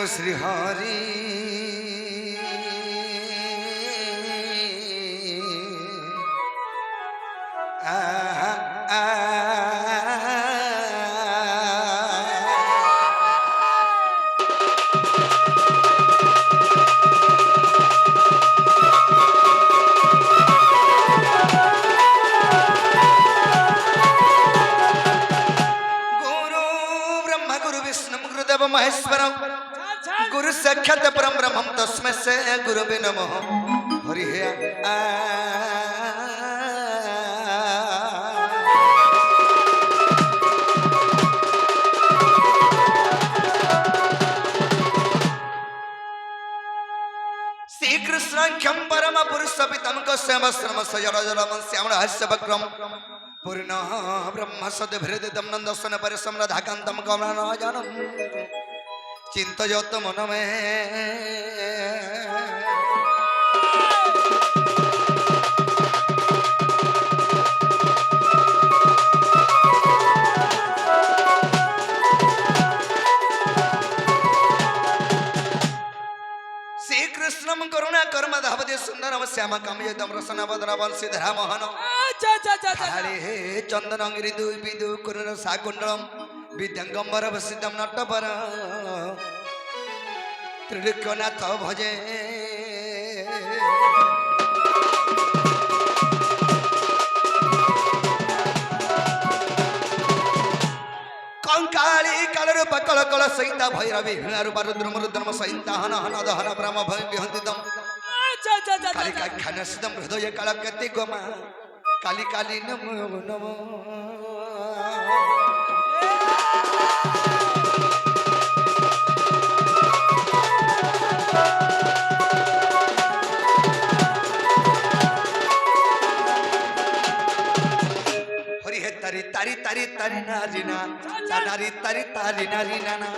श्री हरि महेश्वर गुरु साक्षात परम ब्रह्म तस्मै से गुरुवे नमः हरि श्री कृष्णाख्यम परम पुरुष पितम श्याम सजल श्याम हास्य वक्रम पूर्ण ब्रह्म सदभिदम नंदसन परिसम राधाकांतम कमलानयनम चिंतयत मन में श्री कृष्णम करुणा कर्म धावते सुंदरम श्याम कामयतम रसना बदरा बंशीधरा मोहन चंदन गिरिदु विदु कुरुन साकुंडलम विद्यंगंबर वसितम नटपर त्रिलोक्यनाथ भजे कंकाली कालरूप कल कल सहिता भैरवी रूप रुद्र रुद्रम सहिता हन हन दहन ब्रह्म भय विहंतितम कालिका खानसितम हृदय कालकति गोमा काली काली नमो नमो हरि हे तारी तारी तारी तारी नारिना तारी तारी तारी नारिना ना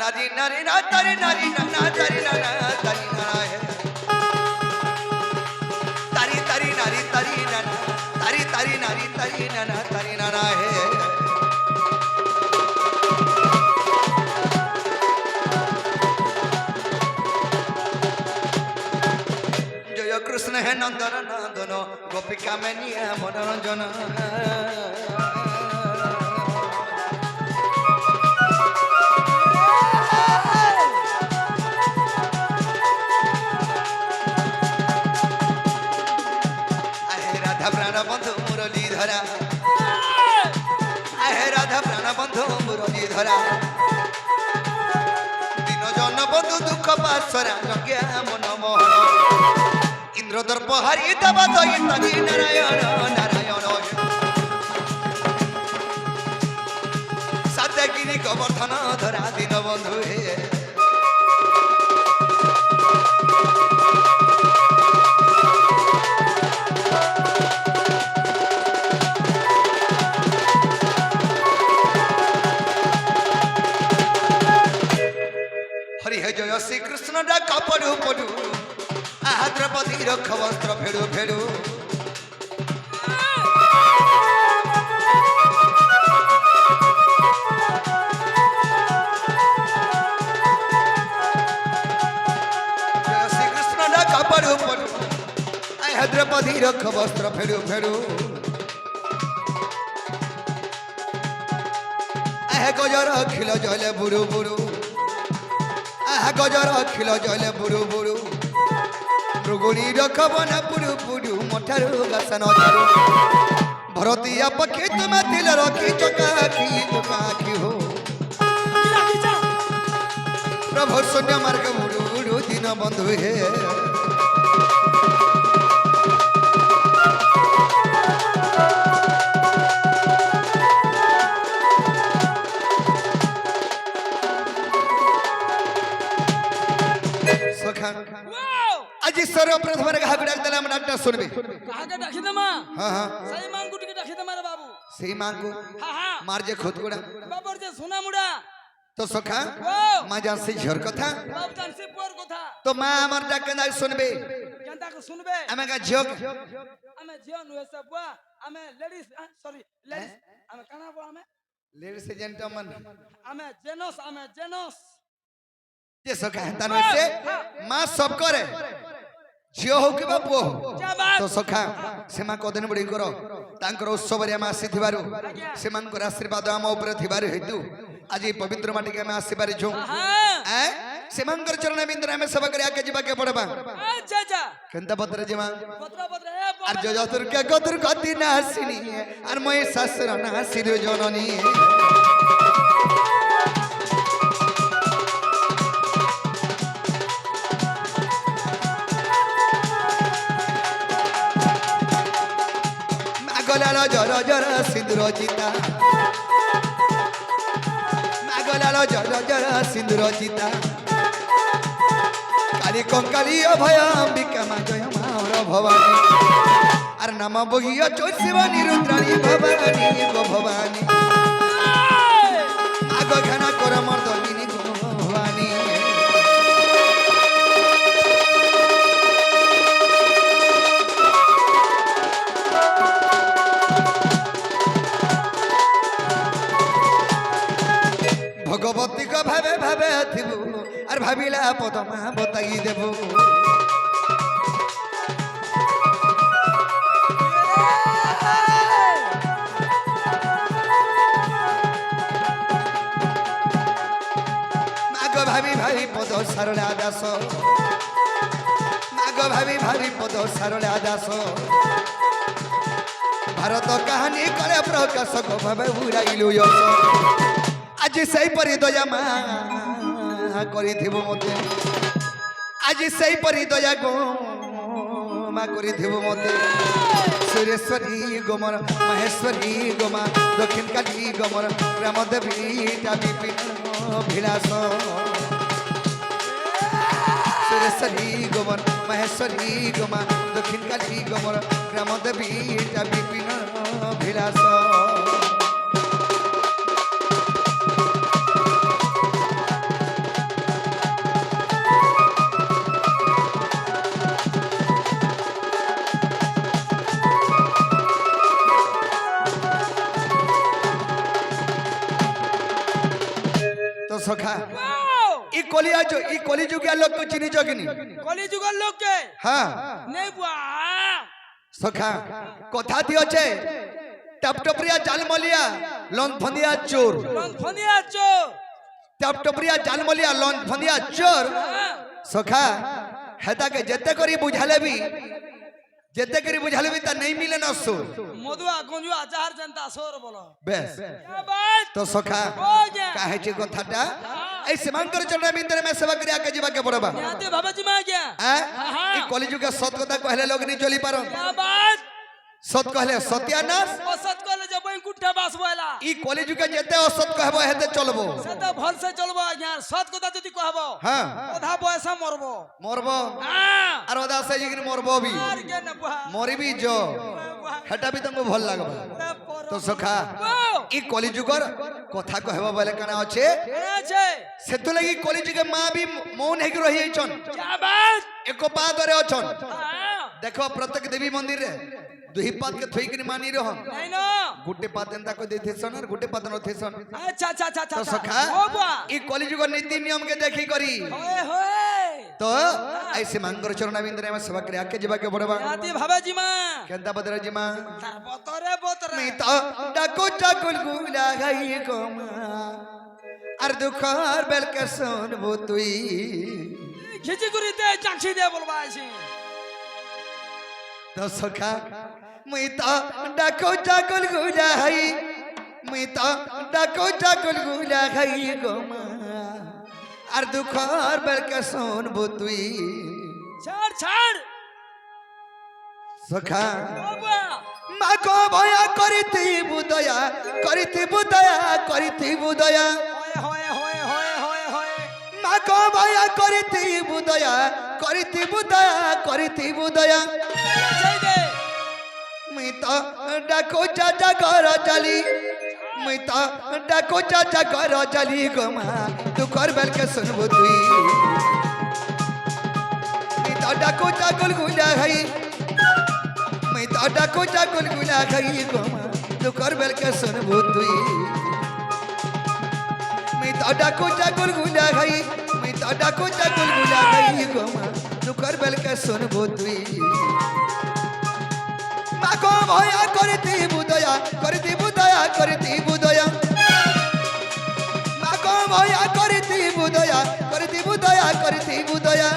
नरी नरी ना तरी नरी ना तरी ना तरी ना है तरी तरी नरी तरी ना तरी तरी नरी तरी ना तरी ना है जय कृष्ण है नंदन नंदन गोपिका में निया मनोरंजन बंधु मुरली धरा आहे राधा प्राण बंधु मुरली धरा दिन जन बंधु दुख पाशरा लग्या मन मोहन इंद्र दर्प हरि देवा दई नारायण नारायण सातगिरी गोवर्धन धरा दिन बंधु हे जय श्री कृष्ण डाका पड़ू पड़ू आहा द्रौपदी रख वस्त्र फेड़ू फेड़ू जय श्री कृष्ण डाका पड़ू पड़ू आहा द्रौपदी रख वस्त्र फेड़ू फेड़ू आहा गजर खिल जले बुरु बुरु गजर खिल जले बुरु बुरु मृगुणी रखबना पुरु पुरु मठारू गसन धरू भरतीय पक्षी तुम दिल रखी चकाखी हो प्रभु शून्य मार्ग बुरु बुरु दिन बंधु हे आज सर्वप्रथम घागुड़ा दला डाक्टर सुनबे कागे डाकी दमा हां हां सही मांग गुटी के डाकी दमा रे बाबू সেই মা को हाँ हाँ मार जे खुद गुड़ा बाबर जे सुना मुड़ा तो सखा ओ माँ जान से झर कथा बाब जान से पोर को था तो माँ अमर डाक ना सुनबे जनता को सुनबे हमें का जोक हमें जियो नु सब बुआ हमें लेडीज सॉरी लेडीज हमें कना बुआ हमें लेडीज जेंटलमैन हमें जेनोस जे सखा तन से माँ सब करे झियो हो कि बापू क्या बात तो सखा से माँ कोदन बड़ी करो तांकर उत्सव रे माँ सिथिबारु से माँ को आशीर्वाद आम ऊपर थिबारु हेतु आज ये पवित्र माटी के में आशीर्वाद जो हाँ से मंगर चरण बिंद्र में सब करे आके जीवा के पड़बा अच्छा अच्छा केनता पत्र जीवा पत्र है আর যতর কে কতর গতি না আসিনি আর মই শাস্ত্র না আসির জননী মাগলাল জর জর সিন্দুর চিতা মাগলাল জর জর সিন্দুর চিতা কালী কঙ্কালী অভয় অম্বিকা মা জয় মা ভবানী আর নাম বহিয়া চৈশিবানী রুদ্রাণী ভবানী গো ভবানী আগ ঘনা কর মর্দিনী গো ভবানী ভগবতী গো ভাবে ভাবে থিবু আর ভাবিলা পদমা বতাই দেবু ভাবি ভাবি পদ সারলা দাস মাগ ভাবি ভাবি পদ সারলা দাস ভারত কাহানী করে প্রকাশ গো ভাবে উড়াইলু যশ আজ সেই পরি দয়া মা করিথিব মতে আজ সেই পরি দয়া গো মা করিথিব মতে সুরেশ্বরী গোমর মহেশ্বরী গোমা দক্ষিণ কালী গোমর রাম দেবী বিপিন ভিলাস সুরেশ্বরী গোমর মহেশ্বরী গোমা দক্ষিণ কালী গোমর রাম দেবী বিপিন ভিলাস तो सखा ई कलिया जो ई कली जुगिया लोग को चिनी जोगिनी कली जुगल लोग के हां नहीं बुआ सखा कथा दियो छे टपटपरिया जालमलिया लंफंदिया चोर लंफंदिया चोर टपटपरिया जालमलिया लंफंदिया चोर सखा हेता के जते करी बुझाले भी जते करी बुझाले भी ता नहीं मिले न सो मधुआ गंजुआ चार जनता सोर बोलो बेस क्या बात तो सखा हो गया काहे ची कथाटा ऐ सीमांकर चरण बिंदर में सेवा करिया के जीवा के पड़बा याते बाबा जी मा गया ई कलिजुग के सत कथा कहले लोग नहीं चली पारो क्या बात सत कहले सत्यानाश ओ सत कहले जब कुठा बास बोला ई कलिजुग के जेते असत कहबो हेते चलबो से तो भल से चलबो यार सत कथा जदी कहबो हां ओधा बयसा मरबो मरबो हां और ओदा से जिगिर मरबो भी मार के न बुआ मरी भी जो हेटा भी तुमको भल लागबो तो सखा ई कलिजुगर कथा कहबो बोले कना अछि আছে सेतु लगी कलिजुग मां भी मौन हेक रही छन क्या बात एको पादरे अछन हां देखो प्रत्येक देवी मंदिर रे दुही पात के थई के मानी रहो नहीं नो गुटे पात एंदा को देथे सन और गुटे पात न थे सन अच्छा अच्छा अच्छा तो अच्छा सखा ओ बुआ ई कलिजुग नीति नियम के देखी करी होए होए तो ऐसे मंगर चरण बिंदरे में सेवा करे आके जीवा के बड़बा याते बाबा जी मा केंता बदर जी मां तार बोतरे बोतरे मी तो डाको चाकुल गुला गई गोमा আর দুঃখর বেলকে শুনবো তুই খিচি করিতে চাকসি দে বলবা আছে তো সখা মুই তো ডাকো চাকুল গুলা হাই মুই তো ডাকো চাকুল গুলা হাই গো মা আর দুঃখর বেলকে শুনবো তুই ছাড় ছাড় সখা বাবা মা গো ভয়া করিতি বুদয়া করিতি বুদয়া করিতি বুদয়া होए होए होए होए होए মা গো ভয়া করিতি বুদয়া করিতি বুদয়া করিতি বুদয়া চাই দে মুই তো ডাকো চাচা ঘর চাল जली मैं तो डाको चाचा घर जली गोमा तू कर बेल के सुनबो तुई मैं तो डाको चा गुलगुला खाई मैं तो डाको चा गुलगुला खाई गोमा तू कर बेल के सुनबो तुई मैं तो डाको चा गुलगुला खाई मैं तो डाको चा गुलगुला खाई गोमा तू कर बेल के सुनबो तुई माको भया करती बुदया करती बुदया करती बुदया माको भया करती बुदया करती बुदया करती बुदया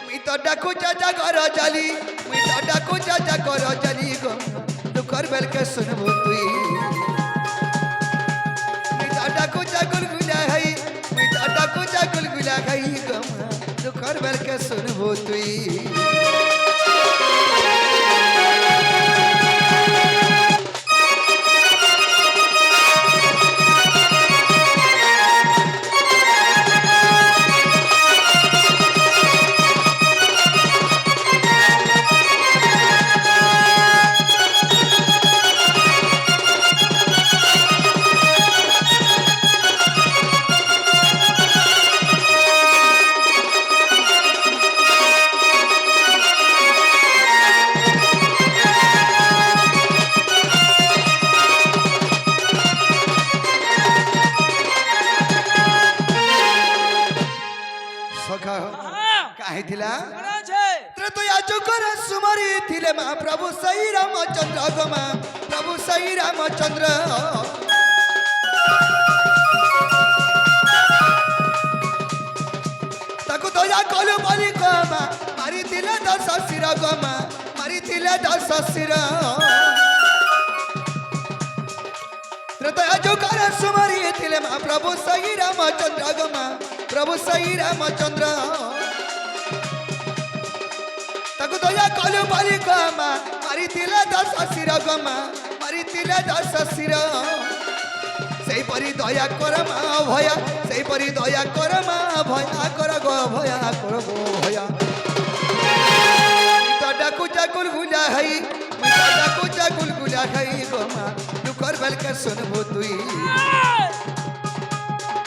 मी तो डाकू चाचा घर जली मी तो डाकू चाचा घर जली गो तू कर बेल के सुनबो तुई मी तो डाकू चा गुलगुला खाई मी तो डाकू चा गुलगुला खाई गो तू कर बेल के सुनबो तुई प्रभु सही रामचंद्र गमा प्रभु सही रामचंद्र ताकू दया कलु बोली गमा मारी तिले 10 शिर गमा मारी तिले 10 शिर दया जो कर सुमरी थिले मा प्रभु सही रामचंद्र गमा प्रभु सही रामचंद्र ताकू दया कलु बोली गमा मारी तिले 10 शिर गमा मारी तिले 10 शिर सेई परी दया कर मा भया सेई परी दया कर मा भया कर गो भया कर गो भया तो डाकू चा गुलगुला हई मैं तो डाकू चा गुलगुला हई गमा तू कर बेल के सुनबो तुई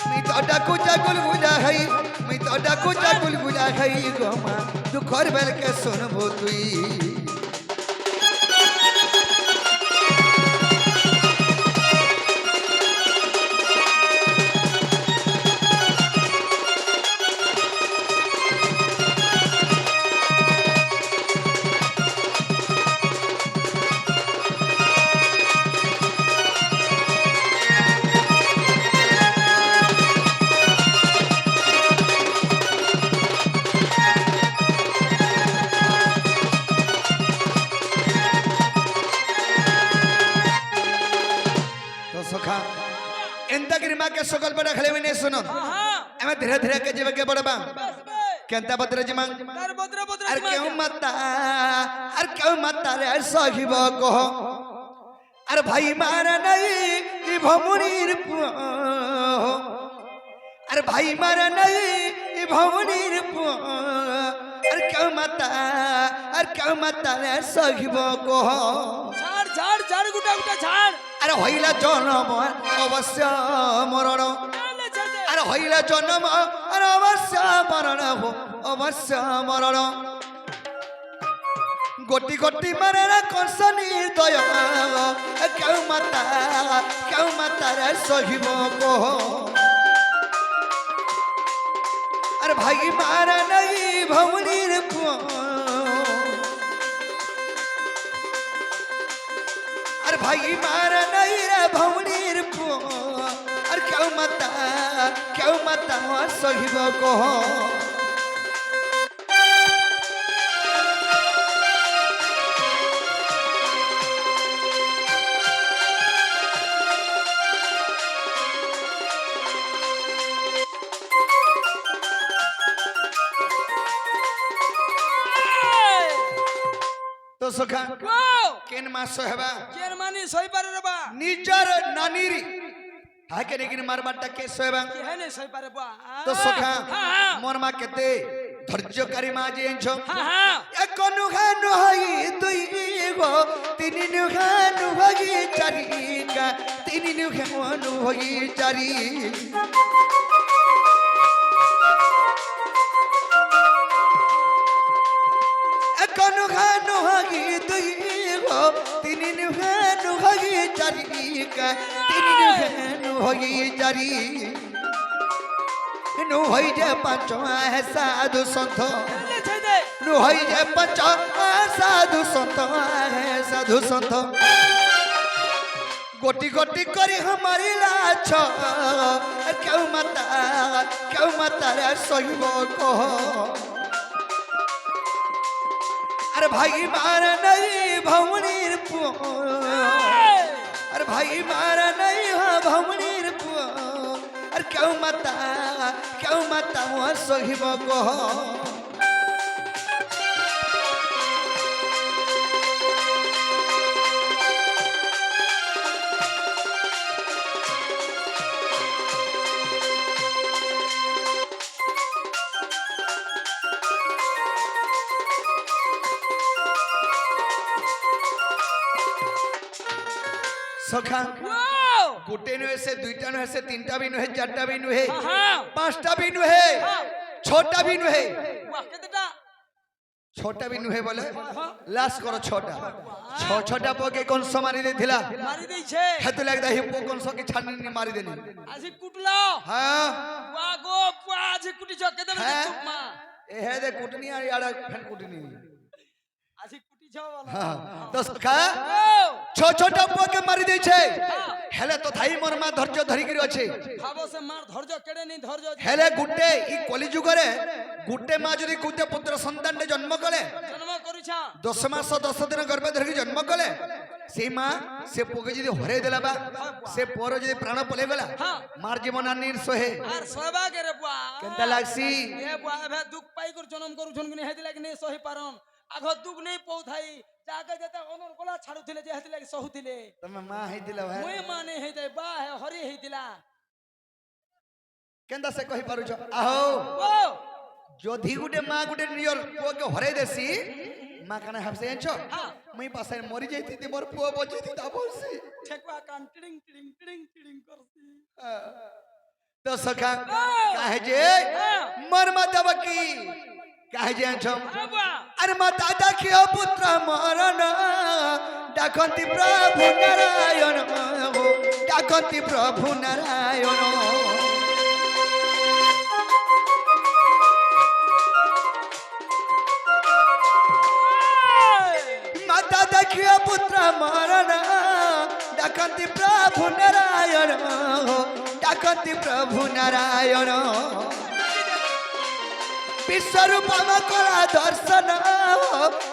मैं तो डाकू चा गुलगुला हई मैं तो डाकू चा गुलगुला हई गमा तू कर बेल के सुनबो तुई के सकल बड़ा खले में सुनो एमे धीरे धीरे के जीव के बड़बा केंता बद्र जमा अर क्यों मत रे सहिब कहो अर भाई मार नहीं ई भमुनीर पुआ अर भाई मार नहीं ई भमुनीर पुआ अर क्यों मत रे सहिब कहो झाड़ झाड़ झाड़ गुटा गुटा झाड़ अरे हईला जन्म अवश्य मरण अरे हईला जन्म अरे अवश्य मरण हो अवश्य मरण गोटी गोटी मरे कंस निर्दय क्यों माता रे सहिब कहो अरे भाई मार नहीं भवनीर पुआ अरे भाई मार नहीं रे भवनीर पुआ अरे क्यों माता सहिब कहो तो सखा केन मास हेबा केन मानी सही पारे रे बा निजर नानीरी हाके नेकिन मारबाटा के सोएबा के है ने सही पारे बा तो सखा मोर मा केते धैर्यकारी मा जे एंछो एक नुहा नुहाई दुई गो तीन नुहा नुहागी তিনি নুহে মনু হই চারি এখন খানু হই দুই গো তিনি নুহে নু হই চারি তিনি নুহে নু হই চারি নু হই যে পাঁচ সাধু সন্ত নু হই যে পাঁচ সাধু সন্ত সাধু সন্ত गोटी गोटी करी हमारी लाछ क्यों मता रे सहिब को अरे भाई मार नहीं भवनीर पुआ अरे भाई मार नहीं हाँ भवनीर पुआ अरे क्यों मता वो सहिब को सखा गोटे नुहे से दुईटा नुहे से तीनटा भी नुहे चारटा भी नुहे पांचटा भी नुहे छोटा भी नुहे छोटा भी नुहे बोले लास्ट करो छोटा छोटा पोके कौन सो मारी दे थिला मारी दे छे हेतु लगदा ही पो कौन सो के छानी नहीं मारी देनी आजी कुटलो हां वा गो आजी कुटी छ के देबे तुमा ए हे दे कुटनी आ याडा फन कुटनी आजी कुटी छ वाला हां तो सखा छोटा पो के मारी दे छे हेले तो थाई मोर मा धैर्य धरि गिर अछि खाबो से मार धैर्य केडे नहीं धैर्य हेले गुटे ई कली जुग रे गुटे मा जदी गुटे पुत्र संतान ने जन्म कले जन्म करिछा 10 मास 10 दिन गर्भ धरि जन्म कले से मां से पोके जदी हरे देला बा से पोर जदी प्राण पले गला मार जीवन अनिर सोहे आर सोबा के रे बुआ केनता लागसी ए बुआ भे दुख पाई कर जन्म करू छन कि हेदी लाग नहीं सही पारन आगो दुख नहीं पौथाई जाके जता ओनर गोला छाडू थिले जे हेदी लाग सहु थिले तमे मां हे दिला भाई मुई माने हे दे बा है हरि हे दिला केनता से कहि पारु छ आहो ओ जोधी गुटे मां गुटे नियर पो के हरे देसी मां कने हबसे छ मई पासे मरि जैती ते मोर पुओ बचैती ता बोलसी ठेकुआ कान टिडिंग टिडिंग टिडिंग टिडिंग करसी तो सखा काहे जे मर मतबकी काहे जे छम अरे माता देखियो पुत्र मरण डाकंती प्रभु नारायण हो डाकंती प्रभु नारायण माता देखियो पुत्र मरण डाकंती प्रभु नारायण हो डाकंती प्रभु नारायण विश्वरूप कला दर्शन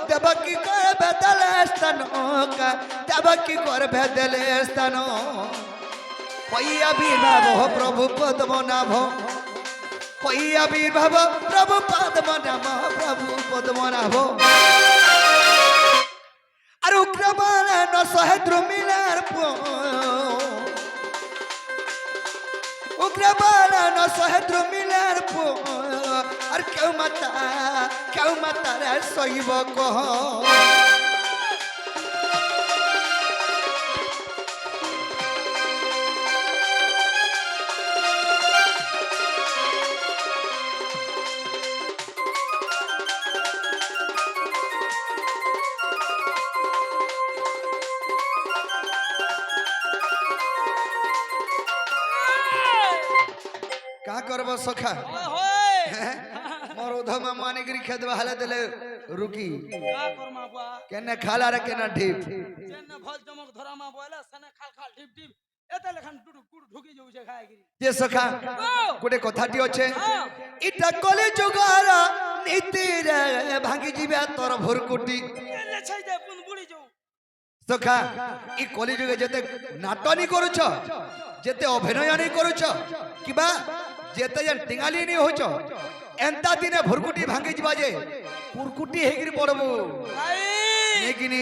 देवकी कर भेदल स्थान देवकी कर भेदल स्थान पैया विभाव प्रभु पद्मनाभ पैया विभाव प्रभु पद्मनाभ प्रभु पद्मनाभ अरे उग्रमान न सहे द्रुमिलार पो उग्रमान न सहे द्रुमिलार पो अरे क्यों मता रे सहिब कह का करब सखा मोर उधम माने गिरी खेत बहाले देले रुकी का करमा बुआ केने खाला रे केना ढीप जेने भल चमक धरामा बोला सने खाल खाल ढिप ढिप एते लखन टुडु कुड ढुकी जाउ छे खाय गिरी जे सखा गोटे कथाटी अछि इटा कले जुगारा नीति रे भांगी जीवा तोर भुरकुटी ले छै दे पुन बुड़ी जाउ सखा ई कली जुगे जते नाटनी करूछ जते अभिनय नहीं करूछ किबा जेते जन टिंगाली नहीं होछ एंता दिने भुरकुटी भांगी जीवा जे पुरकुटी हेगिरी पड़बो लेकिन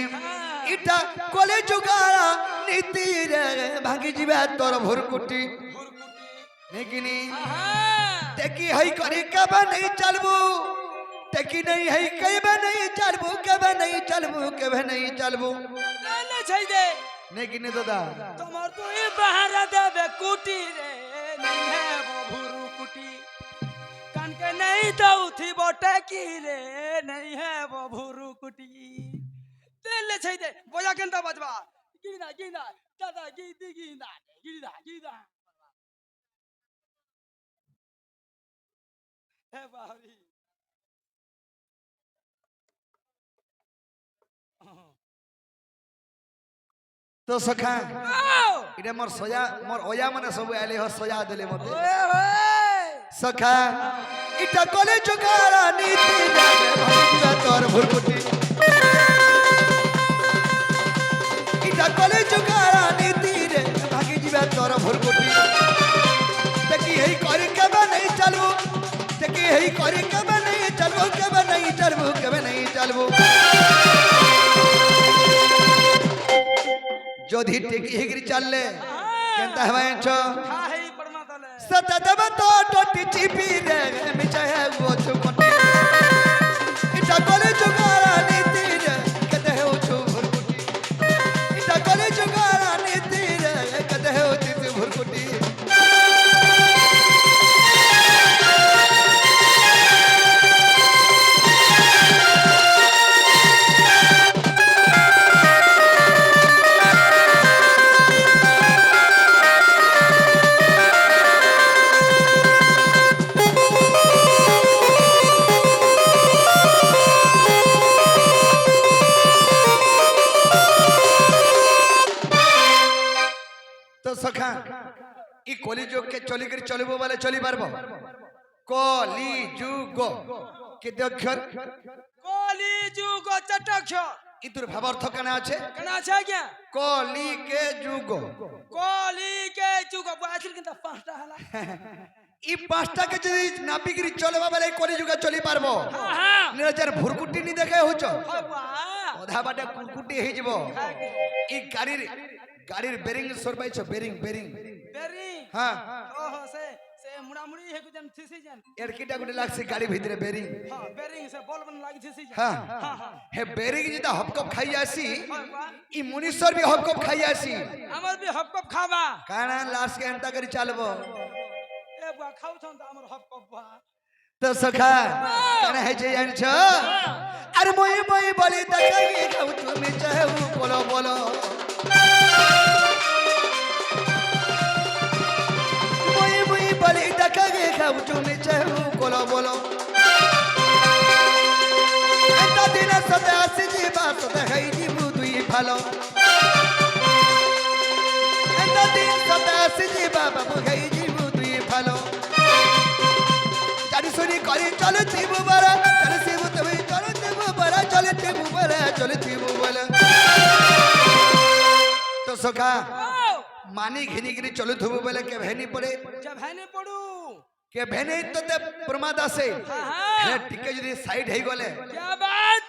इटा कले जुगारा नीति रे भांगी जीवा तोर भुरकुटी लेकिन तेकी हई करी कबे नहीं चलबू तेकी नहीं हई कबे नहीं चलबू कबे नहीं चलबू कबे नहीं चलबू ले छै दे নে কিনে দাদা তোমার তুই বাহারা দেবে কুটি রে নেই হে বভুরু কুটি কানকে নেই দাও থি বটে কি রে নেই হে বভুরু কুটি তেলে ছাই দে বজা কেনতা বাজবা গিনা দাদা গিনা হে বাহরি তো সখা এটা মোর সজা মোর অয়া মানে সবু আইলে হ সজা দেলে মতে সখা এটা কলে জোগাড়া নীতি যাবে ভাঙিবা তোর ভুরকুটি এটা কলে জোগাড়া নীতি রে ভাগি যাবে তোর ভুরকুটি দেখি হেই করে কেবে নাই চলবো দেখি হেই করে কেবে নাই চলবো কেবে নাই চলবো যদি টেকি হেগরি চাললে কেনতা হবাইছ খাই পড়মা তালে সততব তো টটি চিপি রে মিছা হে গো চুপটি এটা কলে জোগাড়া নীতি রে কতে হে উছু ভুরকুটি এটা কলে জোগাড়া নীতি রে কতে হে উছু ভুরকুটি তো সখা ই কলি যুগ কে চলি করে চলিব বলে চলি পারবো কলি যুগ কেতে অক্ষর কলি যুগ চটক্ষর ইতুর ভাবার্থ কেন আছে কেন আছে আজ্ঞা কলি কে যুগ কলি কে যুগ বাছিল কিন্তু পাঁচটা হলা ই পাঁচটাকে যদি নাপিগিরি চলবা বলে কলি যুগে চলি পারবো হ্যাঁ নিজের ভুরকুটি নি দেখে হউছ হবা অধা বাটে কুরকুটি হই যাব ই গাড়ির বেরিং সরবাইছ বেরিং বেরি হ্যাঁ ওহো সে মুড়ামুড়ি হেকু জান থিসি জান এড়কিটা গুটে লাগছে গাড়ি ভিতরে বেরিং হ্যাঁ বেরিং সে বলবন লাগি থিসি জান হ্যাঁ হ্যাঁ হে বেরিং যেটা হপকপ খাই আসি হবা ই মুনিশ্বর भी হপকপ খাই আসি আমার বি হপকপ খাবা কারণ লাস্ট কে এন্তা করে চালবো এ বুয়া খাউছন তো আমার হপকপ বা তো সখা কেন হে যে জানছ আরে মই বলি দেখাই খাও তুমি চাও বলো বলো মই বলি দেখাই খাও তুমি চাও বলো বলো এটা দিন সদা আসি জীবা সদা খাই দিবু দুই ভালো এটা দিন সদা আসি জীবা বাবু খাই দিবু দুই ভালো জানি শুনি করে চলে থিবু বড় চলে থিবু তুমি চলে থিবু বড় চলে থিবু বলে তো সখা মানি ঘিনি ঘিনি চলে থিবু বলে কে ভেনি পড়ে जब हैने पड़ू কে ভেনি তো তে প্রমাদ আসে हाँ হে টিকে যদি সাইড হই গলে क्या बात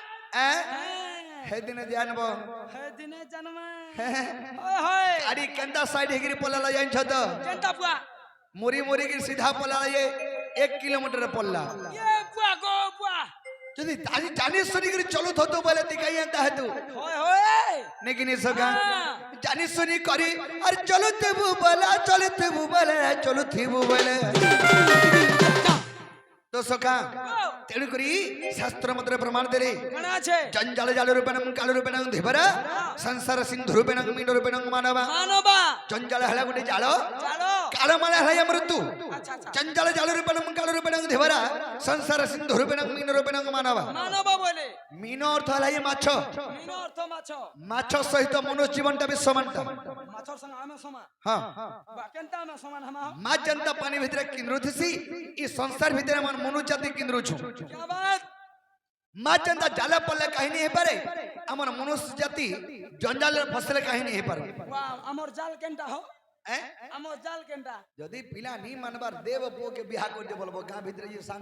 হে দিনে জানব है दिने जन्म ओए होए গাড়ি কেন্দা সাইড হেগিরি পলালা জানছ তো जनता बुआ মুড়ি মুড়ি কি সিধা পলালা ये 1 কিলোমিটার পড়লা ये बुआ गो बुआ যদি জানিস শুনি করে চলো থতো বলে দিকাই আনতা হেতু होए होए নেকিনি সগা हाँ জানিস শুনি করি আর চলো তেবু বলা চলো তেবু বলে চলো থিবু বলে তো সখা ओ তেড়ু করি শাস্ত্র মতে প্রমাণ দেরে कना छे জঞ্জাল জাল রূপেণং কাল রূপেণং ধীবরা সংসার সিন্ধু রূপেণং মীন রূপেণং মানবা मानोबा জঞ্জাল হেলা গুটি জাল चलो কাল মানে হেলা মৃত্যু अच्छा अच्छा জঞ্জাল জাল রূপেণং কাল রূপেণং ধীবরা সংসার সিন্ধু রূপেণং মীন রূপেণং মানবা मानोबा बोले মীন অর্থ হেলা মাছ मीनो अर्थ माछो মাছ সহিত মনুষ্য জীবনটা বি সমানটা माछर संग आमे समा হ্যাঁ बा केनता आमे समान हमा মা জনতা পানি ভিতরে কিন্দ্রুথিসি ই সংসার ভিতরে আমার মনু জাতি কিন্দ্রুছু क्या बात মা জনতা জালে পড়লে কাহিনী হেপারে আমার মনুষ্য জাতি জঞ্জালের ফসলে কাহিনী হেপারে वाह अमर जाल केनता हो হ্যাঁ अमर जाल केनता যদি পিলা নি মানবার দেব পুকে বিয়া করতে বলবো গাঁ ভিতরে যে সাং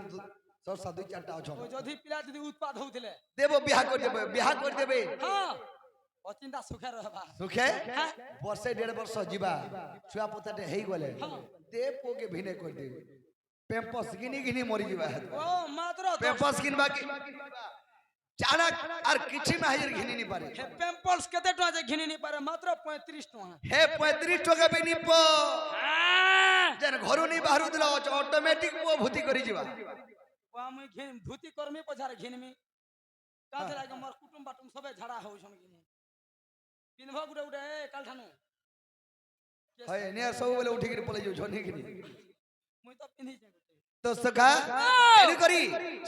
সরসা দুই চারটা অছ ओ जदि पिला जदि उत्पाद होउथिले দেব বিয়া করে দেবে বিয়া করে দেবে हां অচিন্তা সুখে রহবা সুখে হ্যাঁ। বর্ষে 1.5 বর্ষ ଯିବା ଛୁଆ ପୋତାଟେ ହେଇଗଲେ ଦେ ପୁଅକେ ଭିନେ କରିଦେବେ পেম্পস গিনি গিনি মরি ଯିବା ও মাত্র পেম্পস কিনবা কি চানা আর কিছু মাহির ঘিনি নি পারে হে পেম্পলস কেতে টাকা যে ঘিনি নি পারে মাত্র 35 টাকা হে 35 টাকা বি নিপ যেন ঘরু নি বাহারু দিলা অটোমেটিক পো ভূতি করি ଯିବା ও আমি ঘিন ভূতি কর্মী পছারে ঘিনমি কাছে লাগে মোর কুটুম বাটুম সবে ঝাড়া হউছন ঘিনি পিনভ গুড়ে গুড়ে কাল ঠানু হয় নে সব বলে উঠি করে পলাই যাও ঝনি কিনি মুই তো পিনি যে তো সখা এনি করি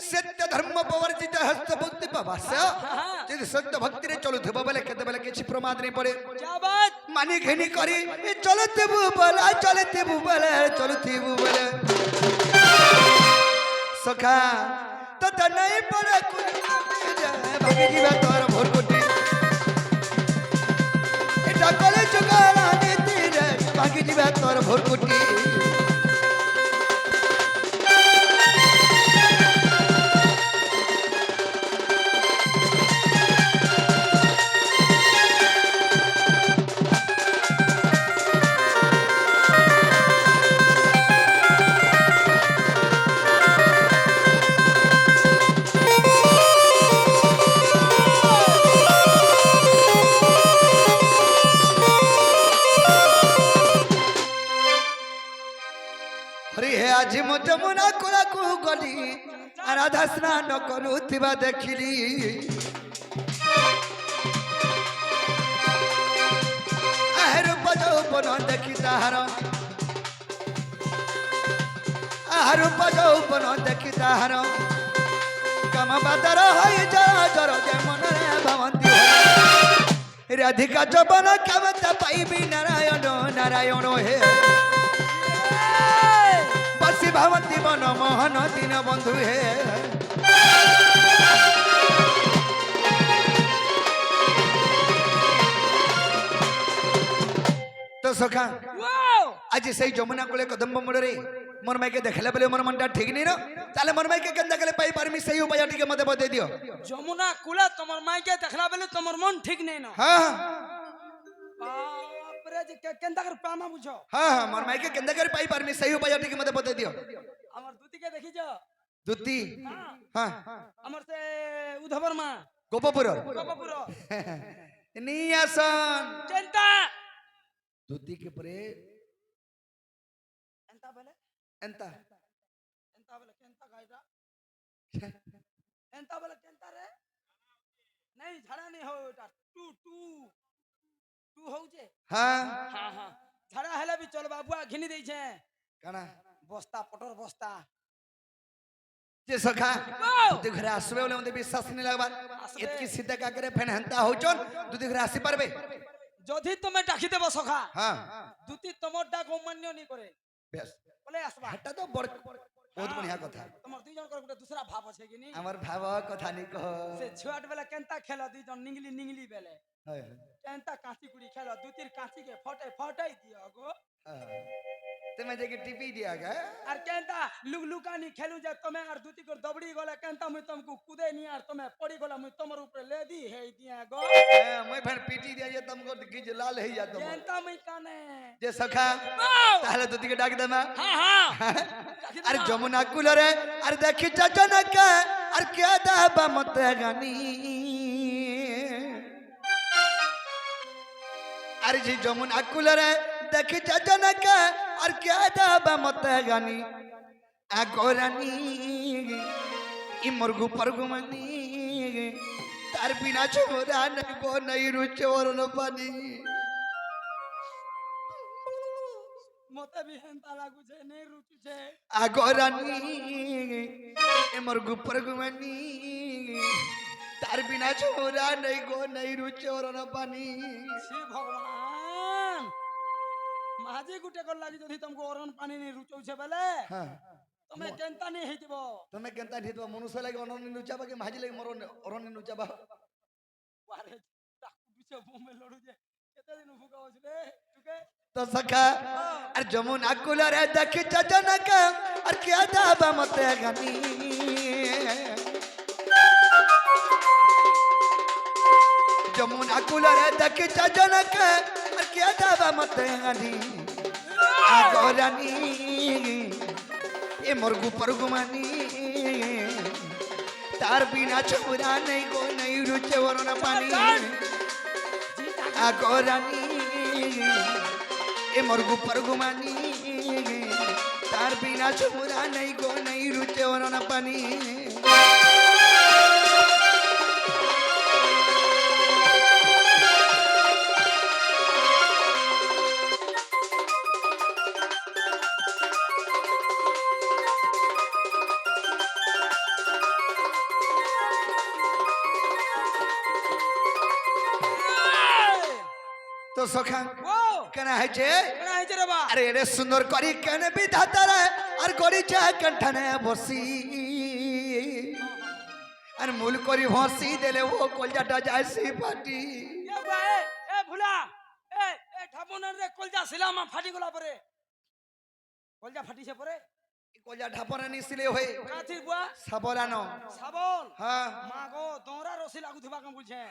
সত্য ধর্ম পवर्जित হস্ত বুদ্ধি পাবাস যদি সত্য ভক্তি রে চলুথিব বলে কেতে বলে কিছু প্রমাদ নাই পড়ে क्या बात মানি ঘেনি করি চলতেবু বলে সখা তো নাই পড়ে ভাগে দিবা তোর ভোর কোটি এটা কলে জোগাড়া দিতে রে ভাগে দিবা তোর ভোর কোটি আজি মো যমুনা কোলাকু গলি রাধা স্নান করুথিবা দেখিলি আহের যৌবন দেখি তাহার কাম বাদর হয়ে জর যে মনে ভবন্তি রাধিকা যৌবন কামতা পাইবি নারায়ণ হে বসি ভবন্তি বন মোহন দিন বন্ধু হে তো সখা ওয়াও আজ সেই যমুনা কোলে কদম্ব মোড়রে মোর মাইকে দেখলে বলে মোর মনটা ঠিক নেই না তাহলে মোর মাইকে কেন্দা গেলে পাই পারমি সেই উপায় টিকে মতে বতে দিও যমুনা কুলা তোমার মাইকে দেখলা বেলে তোমার মন ঠিক নেই না হ্যাঁ বাপরে যে কেনতা করে পামা বুঝো হ্যাঁ মোর মাইকে কেন্দা করে পাই পারমি সেই উপায় টিকে মতে বতে দিও আমার দুতিকে দেখিছ দুতি হ্যাঁ আমার সে উদ্ধবর মা গোপপুর কপপুর নিয়াসন চিন্তা দুতি के परे এন্তা বলে एंता এন্তা বলে কেনতা গাইরা এন্তা বলে কেনতা রে নাই ঝাড়া নেই हो এটা টু টু টু হউছে हाँ হ্যাঁ হ্যাঁ ঝাড়া হেলে বি চল বাবুয়া ঘিনি দেইছে काना বস্তা পটর বস্তা जे सखा वाओ! दुति घरे आसबे बोले मते विश्वास नहीं लगबा आसबे। इतकी सीधा का करे फेन हंता होचन दुति घरे आसी पारबे যদি তুমি ডাকি দেব সখা हां দুতি তোমার ডাক অমান্য নি করে बेस বলে আসবা हटा तो बड़ बहुत बढ़िया कथा তোমার দুইজন করে একটা দুসরা ভাব আছে কি নি हमर भाव कथा नहीं कह সে ছুয়াট বেলা কেনতা খেলা দুইজন নিংলি নিংলি বেলে কেনতা কাঁচি কুড়ি খেলা দুতির কাঁচি কে ফটাই দিও গো ते मैं जेके टीपी दिया गा আর কেনতা লুকলুকানি খেলু যে তুমি আর দুতি করে দবড়ি গলে কেনতা মুই তোমাকে কুদে নি আর তুমি পড়ি গলা মুই তোমার উপরে লে দি হেই দিয়া গো मैं फेन पीटी दिया जे तुमको गिज लाल है जा तुम কেনতা মুই কানে जे सखा वाओ! ताहले दुति के डाक देमा হ্যাঁ হ্যাঁ अरे जमुना कुलरे अरे देखी जनक अरे क्या दाबा मत गानी अरे जी जमुना कुलरे देखी जनक अरे क्या दाबा मत गानी आगोरानी ई मुर्गु परगुमनी तार बिना छोरा नहीं बो नहीं रुचे वरन पानी মতে বি হেনতা লাগুছে নেই রুচুছে आगोरानी ए मुर्गु परगुमनी तार बिना छोरा नहीं गो नहीं रुचे वरन पानी ছি ভগবান মাঝে গুটে কর লাগি যদি তোমাকে অরণ পানি নি রুচৌছে বেলে हाँ তুমি কেনতা নি হেইতিব तुम्हें केंता ढीतवा मनुष्य लगे अनन नुचाबा के भाजी लगे मरन अरन नुचाबा वारे टाकू बिचे बोमे लड़ू जे केते दिन भूका होछले तुके तो सखा अरे जमुना कुलर देख जनक अरे क्या दाबा मत गानी जमुना कुलर देख जनक अरे क्या दाबा मत गानी आगोरानी ए मुर्गु परगुमानी तार बिना छोरा नहीं गो नहीं रुचे वरना पानी आगो रानी ए मरगु परगुमानी तार बिना छोरा नहीं गो नहीं रुचे वरना पानी तो सखा केना है जे केना है जे रे बा अरे रे सुंदर करी केने विधाता रे और करी चाहे कंठने बसी और मूल करी हंसी देले वो कोलजाटा जाय सी फाटी ए बा ए भुला ए ठापुन रे कोलजा सिलामा फाटी गला परे कोलजा फाटी से परे कोलजा ठापने निसिले होय काथी बुआ साबलानो साबल हां मागो तोरा रसी लागु थिबा का बुझे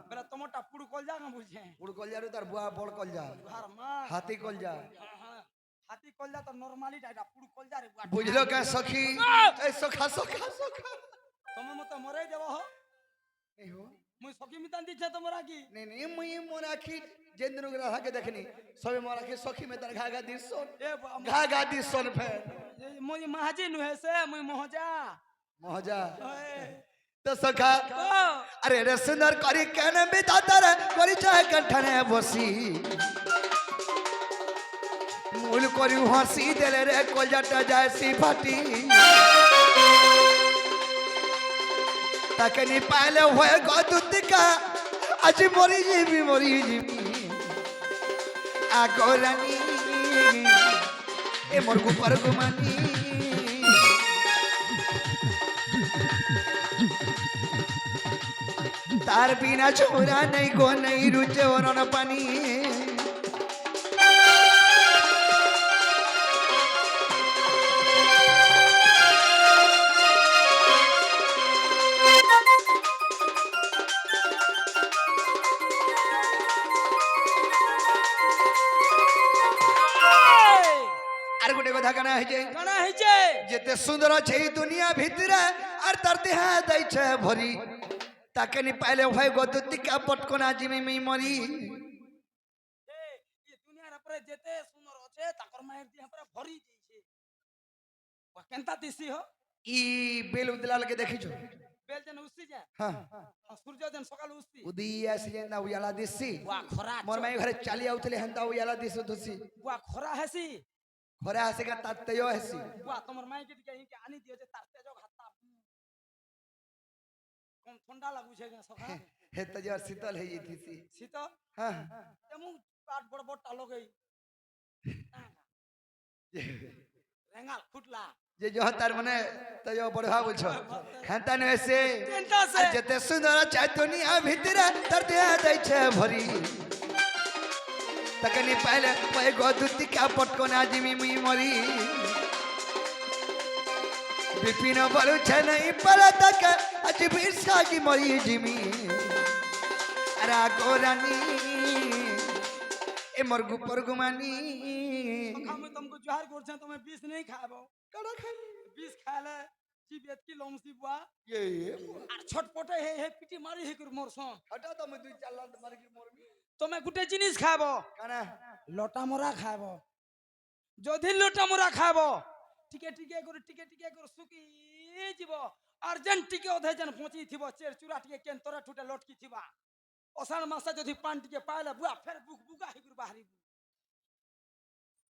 बेला टमाटा पुड़ कोलजा का बुझे पुड़ कोलजा रे तार बुआ बड़ कोलजा घर मां हाथी कोलजा हाथी कोलजा तो नॉर्मली डाटा पुड़ कोलजा रे बुआ बुझलो का सखी ए सखा सखा सखा तुम मत मरे देबो हो नहीं हो मुई सखी मितान दिछे तोमरा की नहीं मुई मोरा की जेंद्र ग्रह के देखनी सबे मोरा के सखी में तर घागा दिसन ए घागा दिसन फेर मुई महाजी नु है से मुई मोहजा मोहजा तो सखा ओ अरे रे सुंदर करी केने बिताता रे करी चाहे कंठने बसी मूल करी हंसी देले रे कोलजाटा जाय सी फाटी ताके नी पाले होए गदुतिका आज मरी जीवी आगो रानी ए मरगु परगुमानी तार बिना छोरा नहीं गो नहीं रुचे वरना पानी आर गोटे कथा कना है जे कना है जे जेते सुंदर छै दुनिया भीतर आर तरते है दै छै भरी ताके नि पाइले होय गदुतिका पटकोना जिमी मी मरी ये दुनिया रे पर जेते सुंदर আছে ताकर मायर दिया पर भरी जइছে वा केनता दिसी हो ई बेल उदलाल के देखि छो बेल जन उसी जा हां सूर्य जन सकाल उसी उदिया से ना उयाला दिसी वा खरा मोर माई घरे चाली आउतले हंता उयाला दिसु दुसी वा खरा हेसी खरा हसे का तत्तयो हसी वा तमर माई के कहीं के आनी दियो जे तारते जो खाता कम ठंडा लागु छे सखा हे तजर शीतल है दिसी शीतल हां तेमु काट बड़ बड़ टालो गई रेंगाल फुटला जे जो तार मने तजो बढ़ा बुझो हंता ने से केनता से जेते सुंदर चाहे दुनिया भीतर तरते दै छै भरी तकनी पहले पय गदुतिका पटकोना जिमी मी मरी विपिन बलु छ नहीं पर तक आज बिरसा की मरी जिमी अरे गोरानी ए मरगु परगुमानी हम तुमको जोहार कर छे तुम्हें 20 नहीं खाबो कड़ा खाई 20 खाले जीबेत की लोमसी बुआ ये আর ছটপটে हे पिटी मारी हे कर मोरसो हटा तो मैं दुई चार लात मार के मोरबी তুমি গুটে জিনিস খাবো काना লটা মোরা খাবো যদি লটা মোরা খাবো টিকে টিকে করে সুকি জীব আর্জেন্ট টিকে অধে যেন পৌঁছি থিব চের চূড়া টিকে কেন তোরা ঠুটে লটকি থিবা অসান মাসে যদি পান টিকে পাইলে বুয়া ফের বুক বুকা হি করে বাহারি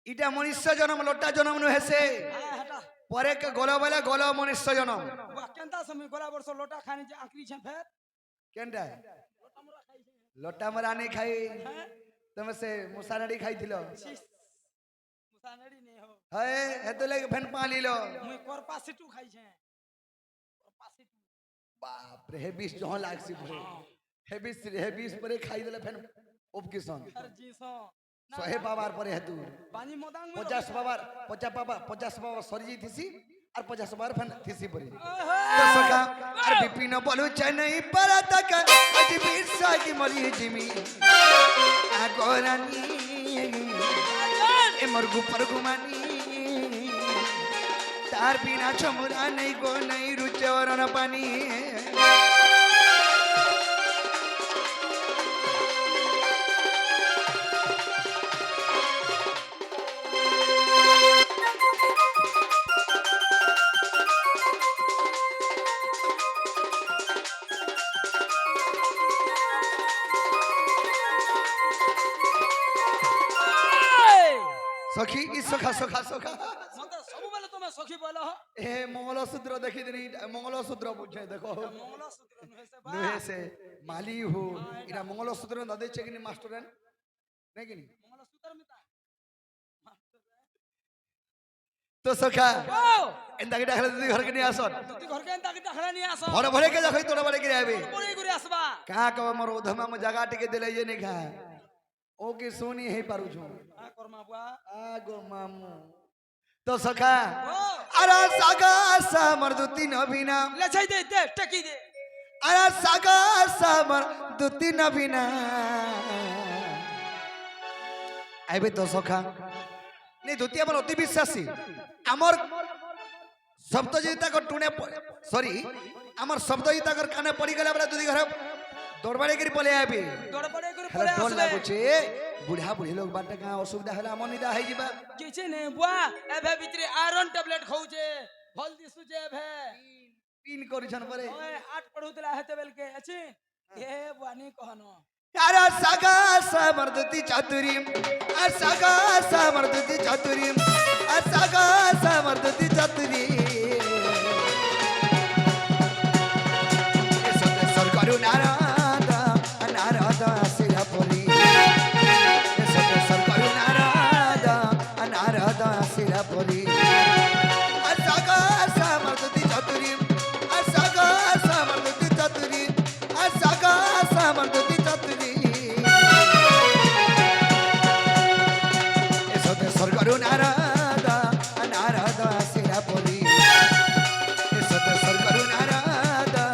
इटा मनुष्य जन्म लोटा जन्म न हेसे হেটা परे के गोलो बेला गोलो मनुष्य जन्म বুয়া কেনতা সময় গলা বর্ষ লটা খানি যে আঁকড়ি ছে ফের केंडा লটা মোরা খাইছে लोटा मरा नहीं खाई হ্যাঁ तुम से मुसानड़ी खाई थिलो মুসানেড়ি নেই হো है हेतो लेके फेन पाली लो মুই করপা সিটু খাইছে করপা সিটু बाप रे हे 20 जहां लागसी भरे हे 20 परे खाई देले फेन उपकिसन আর জিসো सोहे बाबार परे हेतु পানি মদাং মে 50 बाबा सरजी थिसी और 50 बार फेन थिसी परी ओहो तो सका और विपिन बोलू चेन्नई पर तक आज बिरसा की मरी जिमी आगोरानी ए मरगु परगुमानी तार बिना चमुरा नहीं गो नहीं रुचे वरण पानी सखी ई सखा सखा सखा मत सबुबेले तुमे सखी बोलो हो ए मंगलसूत्र देखी दिनी मंगलसूत्र बुझे देखो मंगलसूत्र नुहे से बा नुहे से माली हो इरा मंगलसूत्र न दे छे कि मास्टर नहीं कि मंगलसूत्र में ता तो सखा ओ एंदा के डाखले तुदी घर के नहीं आसन तुती घर के एंता के डाखला नहीं आसो भरे भरे के देखै तोरा बारे के आबे बड़ी गुरी आसबा का कब मोर उधमा में जगह टिके देले जे नहीं खा ओ के सोनी है पारू छु आ कर्मा बुआ आ गो मामू तो सखा ओ अरे सागा सा मर्दुती न बिना ले छै दे टकी दे अरे सागा सा मर्दुती न बिना आइबे तो सखा नहीं धोती हमर अति विश्वासी हमर शब्दजीता को टुने सॉरी हमर शब्दजीता कर काने पड़ी गेला बला दुदी घर दौड़बाड़े करी पले आबे दौड़ पड़े गुरी हेला पड़े डर आसले लागु छे बुढ़ा बुढ़ी लोग बाटे का असुविधा होला मन निदा है जीबा किछ ने बुआ एभे भीतरे आयरन टैबलेट खाउ छे भल दिसु छे एभे पिन करिछन परे ओए 8 पढुतला हेते बेल के अछि ए बुआ नी कहनो यारा सागा समर्दती चातुरी सागा समर्दती चातुरी सागा समर्दती चातुरी सरकारू नारादा नारादा सिरापुरी सरकारू नारादा नारादा सिरापुरी सागा समर्दती चातुरी सागा समर्दती चातुरी सागा समर्दती चातुरी सरकारू नारादा नारादा सिरापुरी सरकारू नारादा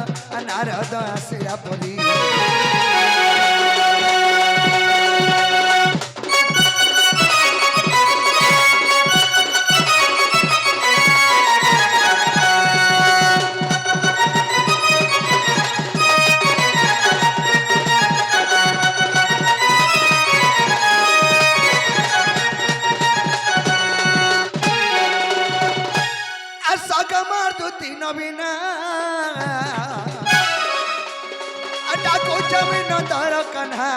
नारादा सिरापुरी नवीना डाको जमीन दर कन्हा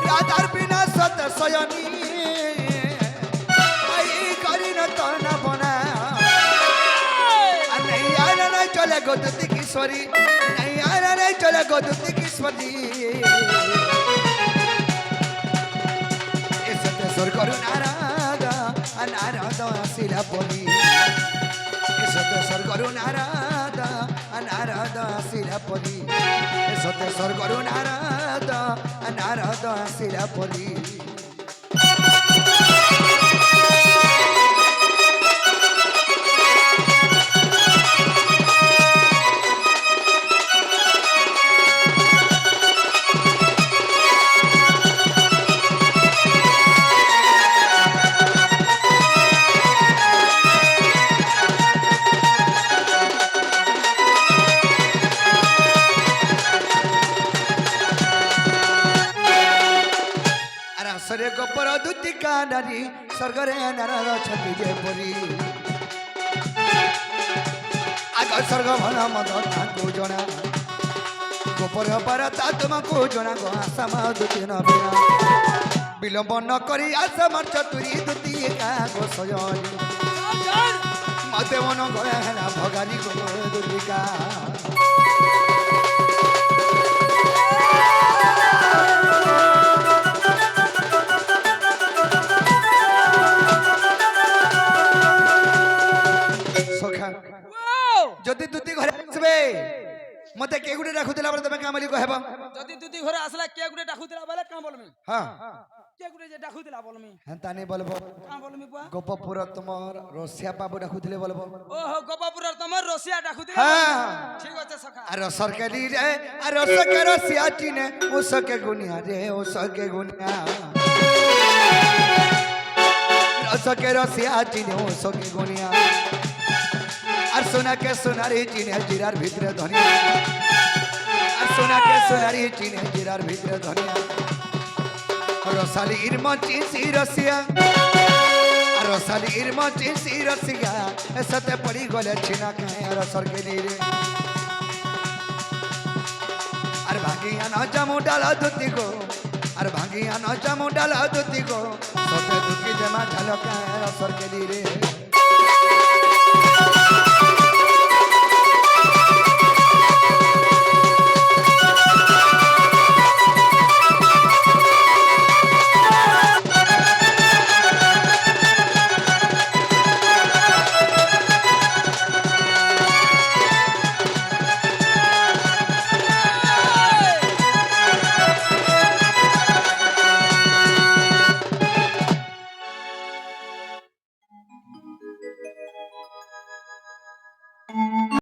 यादार बिना सत सयनी आई करी न तन बना नहीं आना नहीं चले गोदती किशोरी नहीं आना नहीं चले गोदती किशोरी सरकारू नारादा नारादा सिरापुरी सरकारू नारादा नारादा सिरापुरी सरकारू नारादा नारादा सिरापुरी सरे गोपर दुति का नारी स्वर्गरे नारद छति जे परी आग स्वर्ग भला मद ताको जना गोपर परता तुमको जना गो आसम दुति न बिना विलंब न करी आसम चतुरी दुति का गो सजनी मते मन गया है ना भगारी गो दुर्गा जदि दुती घरे आसबे मते के गुडे राखुतला बले तमे कामली कहबा जदि दुती घरे आसला के गुडे डाखुतला बले का बोलमी हां के गुडे जे डाखुतला बोलमी हंता नहीं बोलबो का बोलमी बुआ गोपपुर तुमर रोसिया बाबू डाखुतले बोलबो ओहो गोपापुर तमर रोसिया डाखुतले हां ठीक আছে सखा अरे सरकली रे अरे सके रोसिया चिने उसके गुनिया रे उसके गुनिया রসকে রসিয়া চিনে ওসকে গুনিয়া আর সোনাকে সোনারি চিনে জিরার ভিতরে ধনিয়া আর সোনাকে সোনারি চিনে জিরার ভিতরে ধনিয়া রসালির মচিসি রসিয়া আর রসালির মচিসি রসিয়া এসাতে পড়ি গলে ছিনা খায় রসর কে রে আর ভাগিয়া ন জামু ডালা দুতি গো আর ভাগিয়া ন জামু ডালা দুতি গো সতে দুতি জমা ঝলকায় রসর কে রে